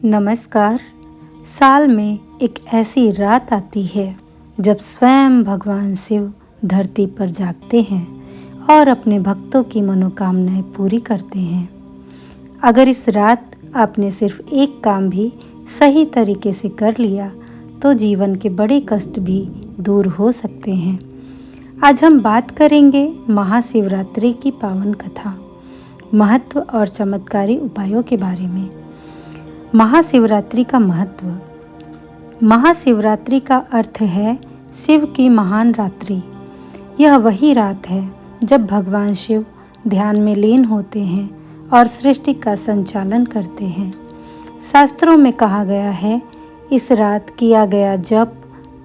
नमस्कार। साल में एक ऐसी रात आती है जब स्वयं भगवान शिव धरती पर जागते हैं और अपने भक्तों की मनोकामनाएं पूरी करते हैं। अगर इस रात आपने सिर्फ एक काम भी सही तरीके से कर लिया तो जीवन के बड़े कष्ट भी दूर हो सकते हैं। आज हम बात करेंगे महाशिवरात्रि की पावन कथा, महत्व और चमत्कारी उपायों के बारे में। महाशिवरात्रि का महत्व। महाशिवरात्रि का अर्थ है शिव की महान रात्रि। यह वही रात है जब भगवान शिव ध्यान में लीन होते हैं और सृष्टि का संचालन करते हैं। शास्त्रों में कहा गया है, इस रात किया गया जप,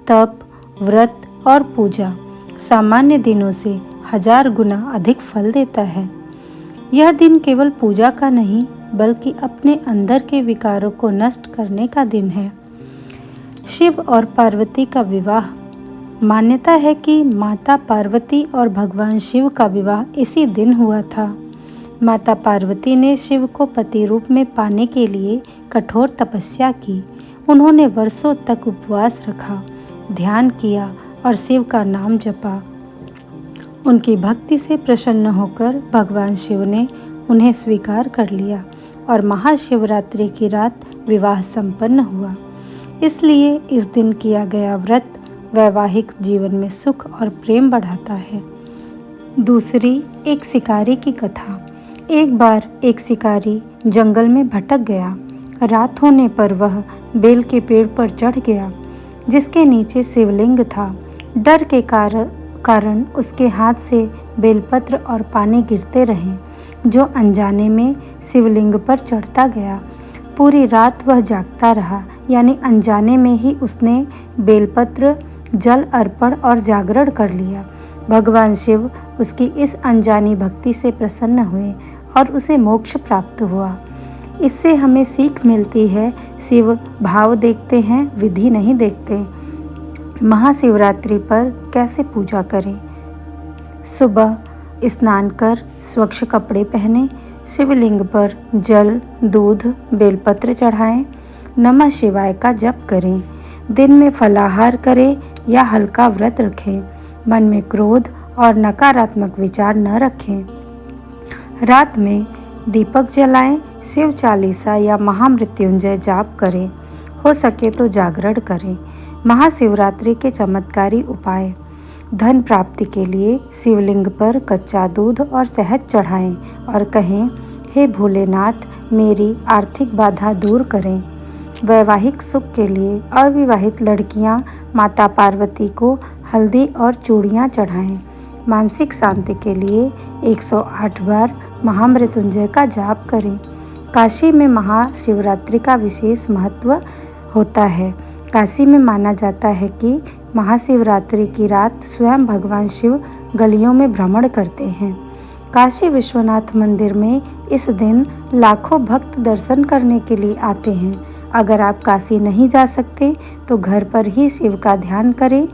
तप, व्रत और पूजा सामान्य दिनों से 1000 गुना अधिक फल देता है। यह दिन केवल पूजा का नहीं बल्कि अपने अंदर के विकारों को नष्ट करने का दिन है। शिव और पार्वती का विवाह। मान्यता है कि माता पार्वती और भगवान शिव का विवाह इसी दिन हुआ था। माता पार्वती ने शिव को पति रूप में पाने के लिए कठोर तपस्या की। उन्होंने वर्षों तक उपवास रखा, ध्यान किया और शिव का नाम जपा। उनकी भक्ति से प्रसन्न होकर भगवान शिव ने उन्हें स्वीकार कर लिया और महाशिवरात्रि की रात विवाह संपन्न हुआ। इसलिए इस दिन किया गया व्रत वैवाहिक जीवन में सुख और प्रेम बढ़ाता है। दूसरी, एक शिकारी की कथा। एक बार एक शिकारी जंगल में भटक गया। रात होने पर वह बेल के पेड़ पर चढ़ गया जिसके नीचे शिवलिंग था। डर के कारण उसके हाथ से बेलपत्र और पानी गिरते रहे जो अनजाने में शिवलिंग पर चढ़ता गया। पूरी रात वह जागता रहा, यानी अनजाने में ही उसने बेलपत्र, जल अर्पण और जागरण कर लिया। भगवान शिव उसकी इस अनजानी भक्ति से प्रसन्न हुए और उसे मोक्ष प्राप्त हुआ। इससे हमें सीख मिलती है, शिव भाव देखते हैं, विधि नहीं देखते। महाशिवरात्रि पर कैसे पूजा करें। सुबह स्नान कर स्वच्छ कपड़े पहने, शिवलिंग पर जल, दूध, बेलपत्र चढ़ाएं, नमः शिवाय का जप करें। दिन में फलाहार करें या हल्का व्रत रखें। मन में क्रोध और नकारात्मक विचार न रखें। रात में दीपक जलाएं, शिव चालीसा या महामृत्युंजय जाप करें। हो सके तो जागरण करें। महाशिवरात्रि के चमत्कारी उपाय। धन प्राप्ति के लिए शिवलिंग पर कच्चा दूध और शहद चढ़ाएं और कहें, हे भोलेनाथ, मेरी आर्थिक बाधा दूर करें। वैवाहिक सुख के लिए अविवाहित लड़कियां माता पार्वती को हल्दी और चूड़ियां चढ़ाएं। मानसिक शांति के लिए 108 बार महामृत्युंजय का जाप करें। काशी में महाशिवरात्रि का विशेष महत्व होता है। काशी में माना जाता है कि महाशिवरात्रि की रात स्वयं भगवान शिव गलियों में भ्रमण करते हैं। काशी विश्वनाथ मंदिर में इस दिन लाखों भक्त दर्शन करने के लिए आते हैं। अगर आप काशी नहीं जा सकते तो घर पर ही शिव का ध्यान करें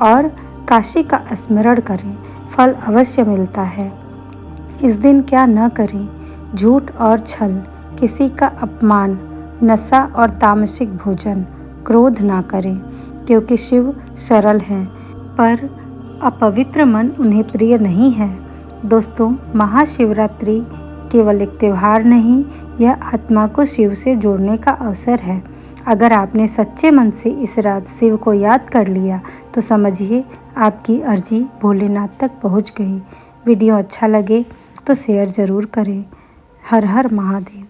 और काशी का स्मरण करें, फल अवश्य मिलता है। इस दिन क्या न करें। झूठ और छल, किसी का अपमान, नशा और तामसिक भोजन, क्रोध ना करें क्योंकि शिव सरल हैं पर अपवित्र मन उन्हें प्रिय नहीं है। दोस्तों, महाशिवरात्रि केवल एक त्यौहार नहीं, यह आत्मा को शिव से जोड़ने का अवसर है। अगर आपने सच्चे मन से इस रात शिव को याद कर लिया तो समझिए आपकी अर्जी भोलेनाथ तक पहुंच गई। वीडियो अच्छा लगे तो शेयर ज़रूर करें। हर हर महादेव।